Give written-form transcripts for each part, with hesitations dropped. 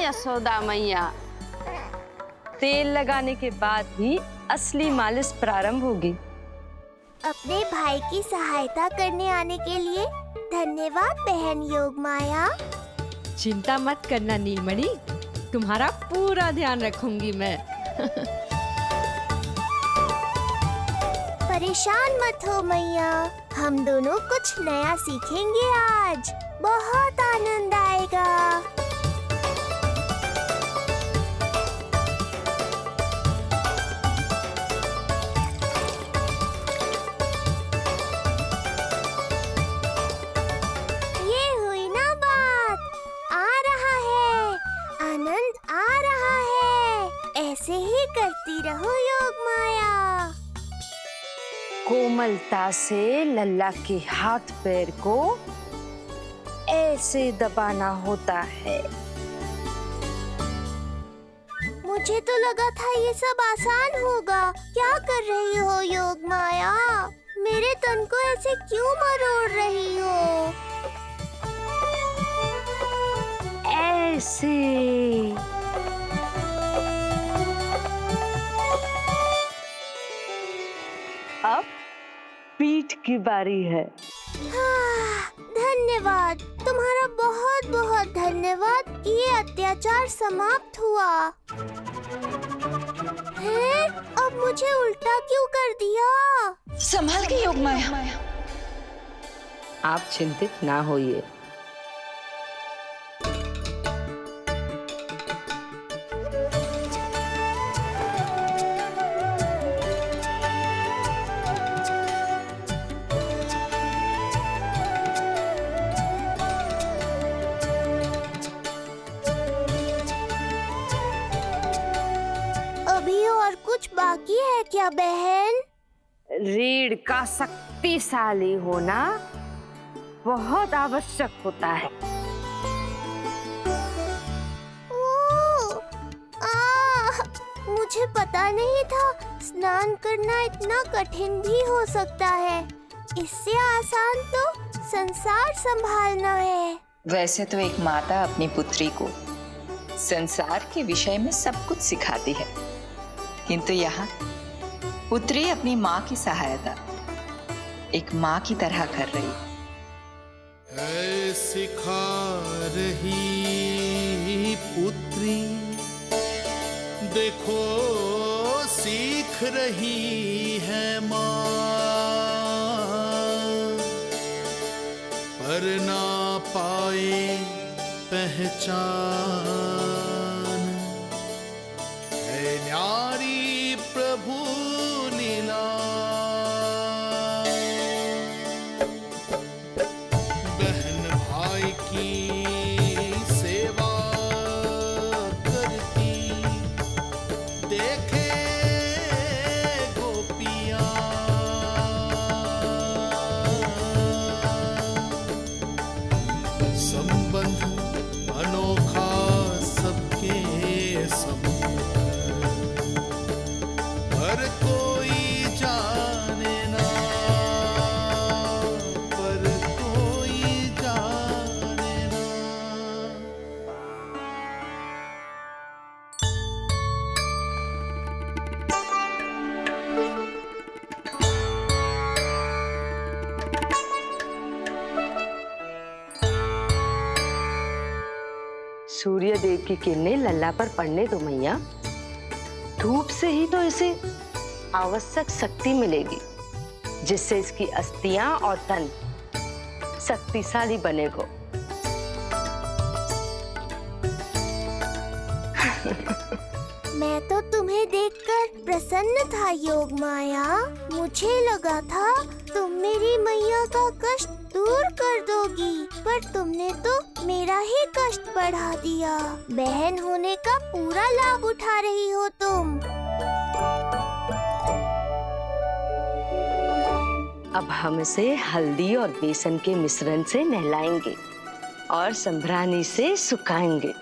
यशोदा मैया। तेल लगाने के बाद ही असली मालिश प्रारंभ होगी। अपने भाई की सहायता करने आने के लिए धन्यवाद बहन योगमाया। चिंता मत करना नीलमणि, तुम्हारा पूरा ध्यान रखूंगी मैं। परेशान मत हो मैया, हम दोनों कुछ नया सीखेंगे आज। बहुत आनंद आएगा। ये हुई ना बात, आ रहा है, आनंद आ रहा है। ऐसे ही करती रहो योगमाया। कोमलता से लल्ला के हाथ पैर को ऐसे दबाना होता है। मुझे तो लगा था ये सब आसान होगा। क्या कर रही हो योगमाया? मेरे तन को ऐसे क्यों मरोड़ रही हो? ऐसे। अब पीठ की बारी है। धन्यवाद, तुम्हारा बहुत बहुत धन्यवाद। ये अत्याचार समाप्त हुआ है। अब मुझे उल्टा क्यों कर दिया? संभाल के योगमाया। आप चिंतित ना होइए। अभी और कुछ बाकी है क्या बहन? रीढ़ का शक्तिशाली होना बहुत आवश्यक होता है। मुझे पता नहीं था स्नान करना इतना कठिन भी हो सकता है। इससे आसान तो संसार संभालना है। वैसे तो एक माता अपनी पुत्री को संसार के विषय में सब कुछ सिखाती है, किंतु यहाँ पुत्री अपनी माँ की सहायता एक माँ की तरह कर रही है। सिखा रही पुत्री, देखो सीख रही है माँ, पर ना पाए पहचान है न्यारी प्रभु लीला। बहन भाई की सेवा करती देखे गोपियाँ, संबंध अनोखा सबके सब, हर कोई जाने ना, पर कोई जाने ना। सूर्य देव की किरणें लल्ला पर पड़ने दो मैया। धूप से ही तो इसे आवश्यक शक्ति मिलेगी, जिससे इसकी अस्थियां और तन शक्तिशाली बनेगा। मैं तो तुम्हें देखकर प्रसन्न था योगमाया। मुझे लगा था तुम मेरी मैया का कष्ट दूर कर दोगी, पर तुमने तो मेरा ही कष्ट बढ़ा दिया। बहन होने का पूरा लाभ उठा रही हो तुम। अब हम इसे हल्दी और बेसन के मिश्रण से नहलाएंगे और संभरानी से सुखाएंगे।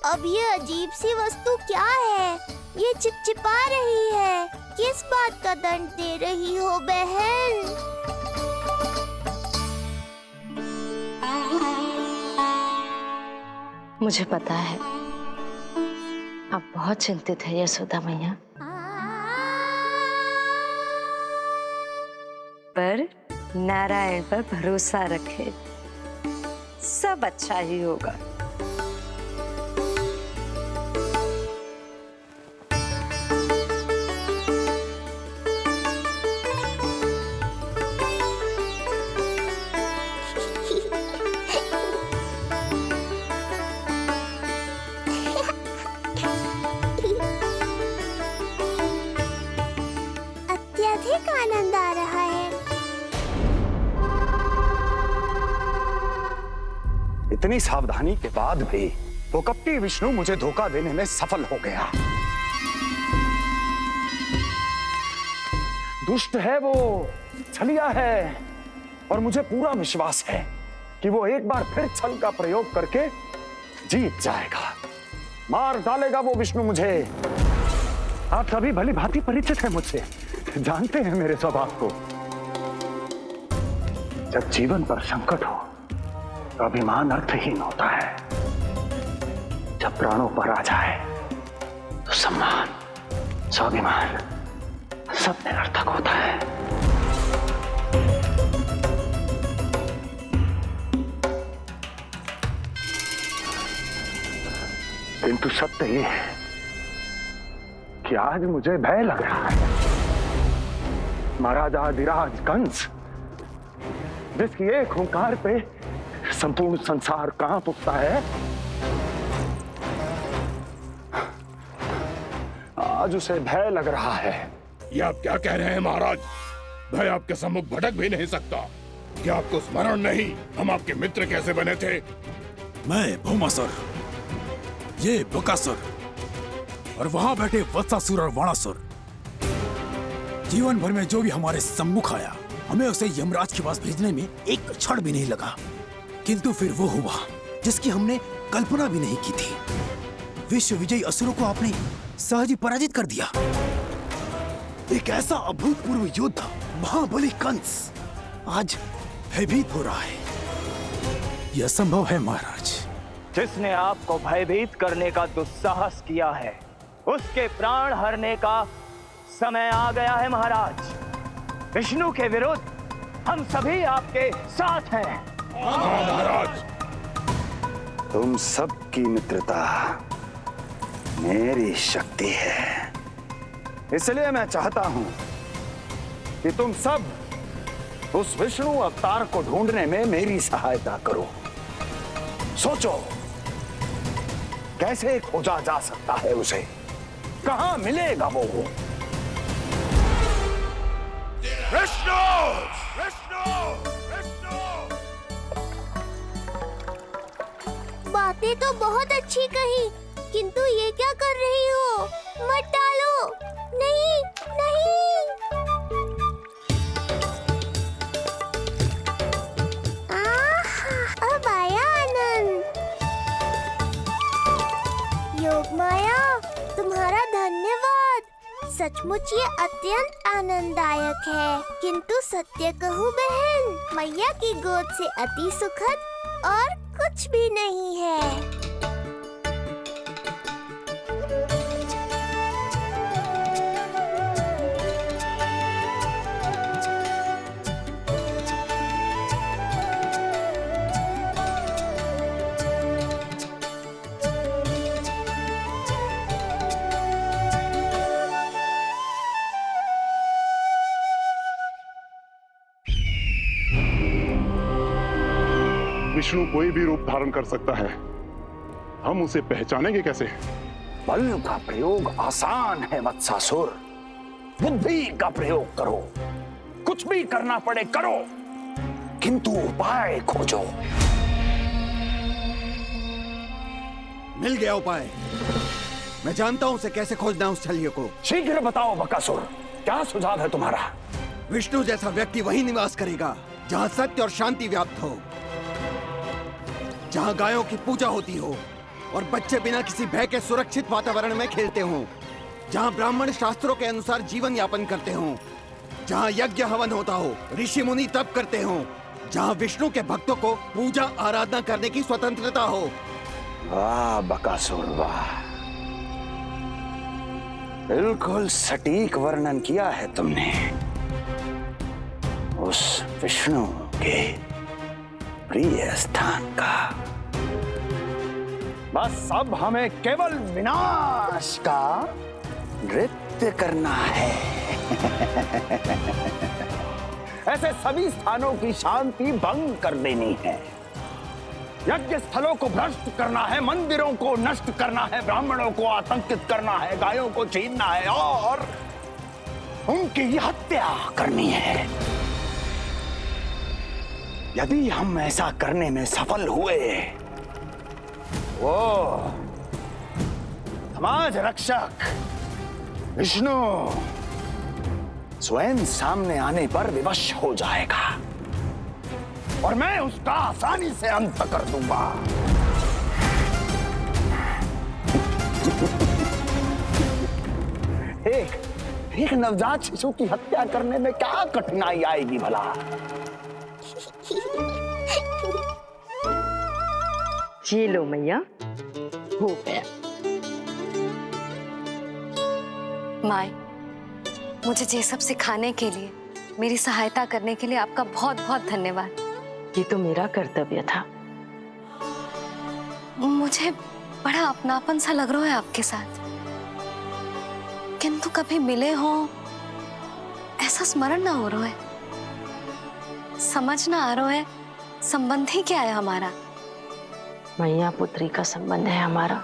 अब ये अजीब सी वस्तु क्या है? ये चिपचिपा रही है। किस बात का दंड दे रही हो बहन? मुझे पता है आप बहुत चिंतित है यशोदा मैया, पर नारायण पर भरोसा रखे, सब अच्छा ही होगा। अत्यधिक आनंद आ रहा है। इतनी सावधानी के बाद भी वो कपटी विष्णु मुझे धोखा देने में सफल हो गया। दुष्ट है वो, छलिया है, और मुझे पूरा विश्वास है कि वो एक बार फिर छल का प्रयोग करके जीत जाएगा, मार डालेगा वो विष्णु मुझे। आप सभी भली भांति परिचित हैं मुझसे, जानते हैं मेरे स्वभाव को। जब जीवन पर संकट हो तो अभिमान अर्थहीन होता है, जब प्राणों पर आ जाए तो सम्मान, स्वाभिमान सब निरर्थक होता है। किंतु सत्य ये है कि आज मुझे भय लग रहा है। महाराजाधिराज कंस, जिसकी एक हुंकार पे संपूर्ण संसार कांप उठता है, आज उसे भय लग रहा है। ये आप क्या कह रहे हैं महाराज? भय आपके सम्मुख भटक भी नहीं सकता। क्या आपको स्मरण नहीं हम आपके मित्र कैसे बने थे? मैं भौमासुर, ये बकासुर, और वहां बैठे वत्सासुर और वाणासुर। जीवन भर में जो भी हमारे सम्मुख आया, हमें उसे यमराज के पास भेजने में एक क्षण भी नहीं लगा। किंतु फिर वो हुआ जिसकी हमने कल्पना भी नहीं की थी। विश्व विजयी असुरों को आपने सहज ही पराजित कर दिया। एक ऐसा अभूतपूर्व योद्धा महाबली कंस आज भयभीत हो रहा है। यह संभव है महाराज। जिसने आपको भयभीत करने का दुस्साहस किया है, उसके प्राण हरने का समय आ गया है महाराज। विष्णु के विरुद्ध हम सभी आपके साथ हैं। महाराज, तुम सबकी मित्रता मेरी शक्ति है, इसलिए मैं चाहता हूं कि तुम सब उस विष्णु अवतार को ढूंढने में मेरी सहायता करो। सोचो कैसे खोजा जा सकता है उसे, कहां मिलेगा वो? विष्णु! विष्णु! विष्णु! बातें तो बहुत अच्छी कही, किंतु ये क्या कर रही हो? मत डालो, नहीं, नहीं। आहा, अब आया आनंद। योग माया, तुम्हारा धन्यवाद। सचमुच ये अत्यंत आनंददायक है। किंतु सत्य कहूँ बहन, मैया की गोद से अति सुखद और कुछ भी नहीं है। विष्णु कोई भी रूप धारण कर सकता है, हम उसे पहचानेंगे कैसे? बल का प्रयोग आसान है वत्सासुर, बुद्धि का प्रयोग करो। कुछ भी करना पड़े करो, किंतु उपाय खोजो। मिल गया उपाय। मैं जानता हूं उसे कैसे खोजना उस छलिए को। शीघ्र बताओ बकासुर, क्या सुझाव है तुम्हारा? विष्णु जैसा व्यक्ति वहीं निवास करेगा जहां सत्य और शांति व्याप्त हो, जहां गायों की पूजा होती हो और बच्चे बिना किसी भय के सुरक्षित वातावरण में खेलते हों, जहां ब्राह्मण शास्त्रों के अनुसार जीवन यापन करते हों, जहां यज्ञ हवन होता हो, ऋषि मुनि तप करते हों, जहां विष्णु के भक्तों को पूजा आराधना करने की स्वतंत्रता हो, वाह बकासुर वाह, बिल्कुल सटीक वर्णन किया है तुमने उस विष्णु के प्रिय स्थान का। बस अब हमें केवल विनाश का नृत्य करना है। ऐसे सभी स्थानों की शांति भंग कर देनी है, यज्ञ स्थलों को भ्रष्ट करना है, मंदिरों को नष्ट करना है, ब्राह्मणों को आतंकित करना है, गायों को छीनना है और उनकी हत्या करनी है। यदि हम ऐसा करने में सफल हुए, वो समाज रक्षक विष्णु स्वयं सामने आने पर विवश हो जाएगा और मैं उसका आसानी से अंत कर दूंगा। एक नवजात शिशु की हत्या करने में क्या कठिनाई आएगी भला? ये लो मैया, हो गया। माई, मुझे ये सब सिखाने के लिए, मेरी सहायता करने के लिए आपका बहुत बहुत धन्यवाद। ये तो मेरा कर्तव्य था। मुझे बड़ा अपनापन सा लग रहा है आपके साथ, किंतु कभी मिले हो ऐसा स्मरण ना हो रहा है, समझ ना आ रहा है संबंध ही क्या है हमारा। मैया पुत्री का संबंध है हमारा।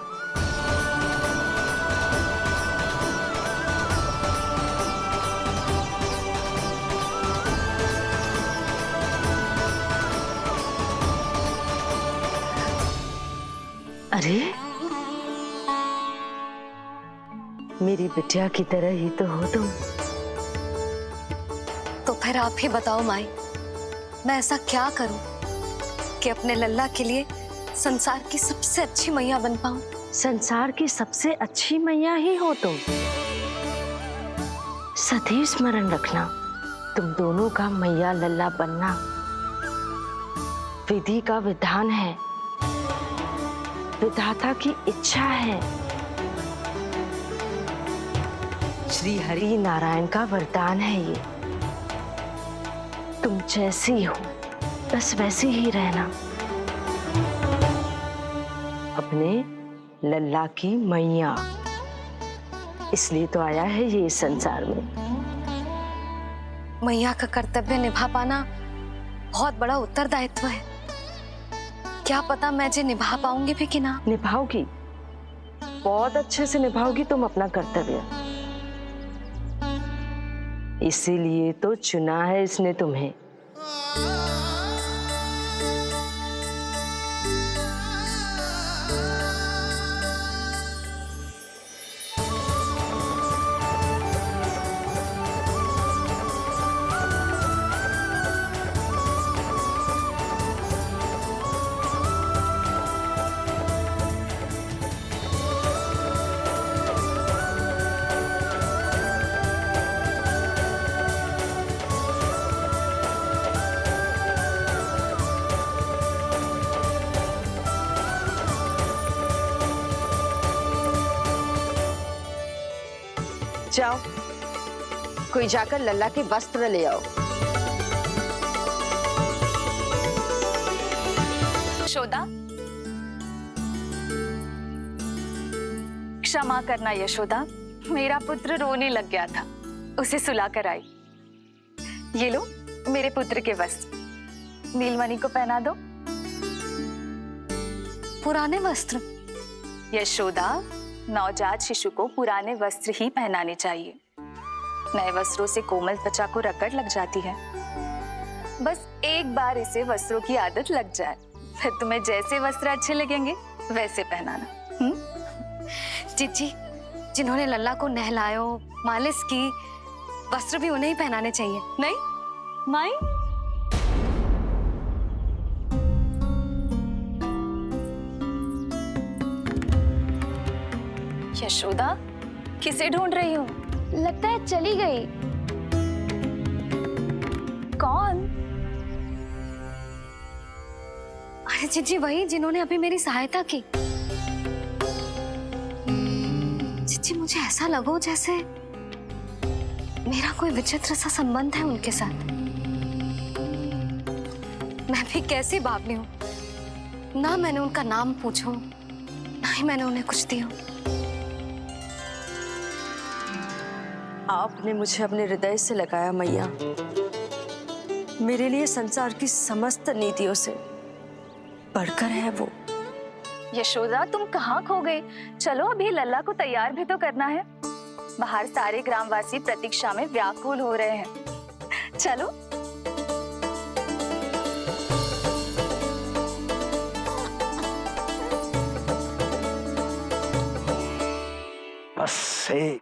अरे मेरी बिटिया की तरह ही तो हो तुम। तो फिर आप ही बताओ माई, मैं ऐसा क्या करूं कि अपने लल्ला के लिए संसार की सबसे अच्छी मैया बन पाऊं? संसार की सबसे अच्छी मैया ही हो तुम। सदैव स्मरण रखना, तुम दोनों का मैया लल्ला बनना विधि का विधान है, विधाता की इच्छा है, श्री हरि नारायण का वरदान है ये। तुम जैसी हो बस वैसी ही रहना, अपने लल्ला की मैया। इसलिए तो आया है ये इस संसार में। मैया का कर्तव्य निभा पाना बहुत बड़ा उत्तरदायित्व है। क्या पता मैं जे निभा पाऊंगी भी कि ना। निभाओगी, बहुत अच्छे से निभाओगी तुम अपना कर्तव्य। इसीलिए तो चुना है इसने तुम्हें। जाओ, कोई जाकर लल्ला के वस्त्र ले आओ। यशोदा, क्षमा करना यशोदा, मेरा पुत्र रोने लग गया था, उसे सुला कर आई। ये लो मेरे पुत्र के वस्त्र, नीलमणि को पहना दो। पुराने वस्त्र? यशोदा, नवजात शिशु को पुराने वस्त्र ही पहनाने चाहिए। नए वस्त्रों से कोमल त्वचा को रगड़ लग जाती है। बस एक बार इसे वस्त्रों की आदत लग जाए, फिर तुम्हें जैसे वस्त्र अच्छे लगेंगे वैसे पहनाना। जीजी, जिन्होंने लल्ला को नहलायो, मालिश की, वस्त्र भी उन्हें ही पहनाने चाहिए। नहीं माई, यशोदा किसे ढूंढ रही हो? लगता है चली गई। कौन? अरे जीजी, वही जिन्होंने अभी मेरी सहायता की। जी मुझे ऐसा लगो जैसे मेरा कोई विचित्र सा संबंध है उनके साथ। मैं भी कैसी बावली हूँ, ना मैंने उनका नाम पूछो ना ही मैंने उन्हें कुछ दिया। आपने मुझे अपने हृदय से लगाया मैया। मेरे लिए संसार की समस्त नीतियों से बढ़कर है वो। यशोदा तुम कहाँ खो गई? चलो अभी लल्ला को तैयार भी तो करना है। बाहर सारे ग्रामवासी प्रतीक्षा में व्याकुल हो रहे हैं। चलो। बस एक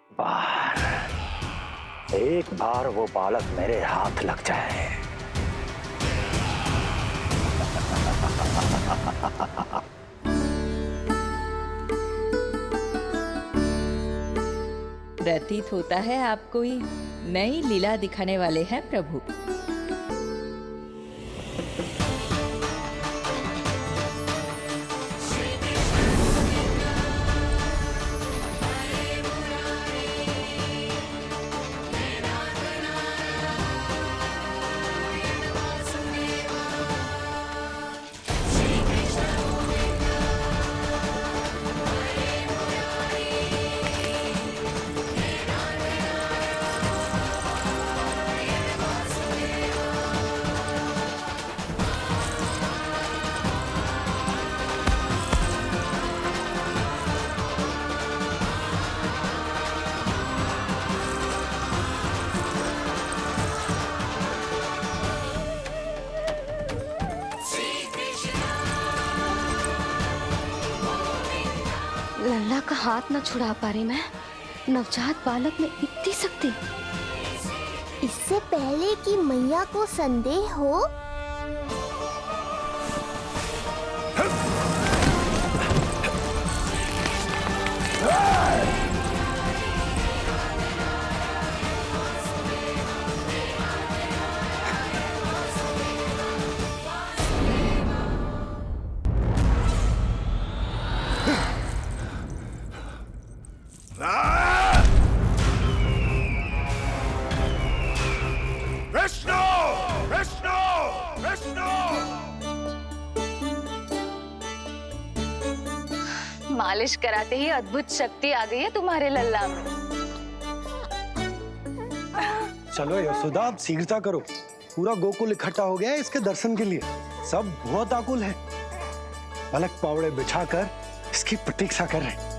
बार वो बालक मेरे हाथ लग जाए। प्रतीत होता है आप कोई नई लीला दिखाने वाले हैं प्रभु। लल्ला का हाथ न छुड़ा पा रही मैं। नवजात बालक में इतनी शक्ति। इससे पहले कि मैया को संदेह हो, विष्णु विष्णु विष्णु। मालिश कराते ही अद्भुत शक्ति आ गई है तुम्हारे लल्ला में। चलो यशोदा आप शीघ्रता करो, पूरा गोकुल इकट्ठा हो गया है इसके दर्शन के लिए। सब बहुत आकुल है, पलक पावड़े बिछाकर इसकी प्रतीक्षा कर रहे हैं।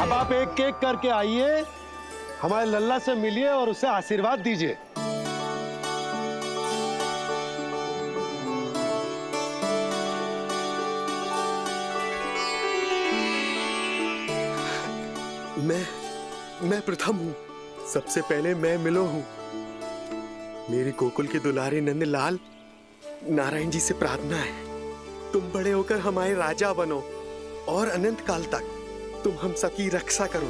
अब आप एक एक करके आइए, हमारे लल्ला से मिलिए और उसे आशीर्वाद दीजिए। मैं प्रथम हूँ, सबसे पहले मैं मिलो हूँ। मेरी गोकुल के दुलारे नंद लाल, नारायण जी से प्रार्थना है, तुम बड़े होकर हमारे राजा बनो और अनंत काल तक तुम हम सबकी रक्षा करो।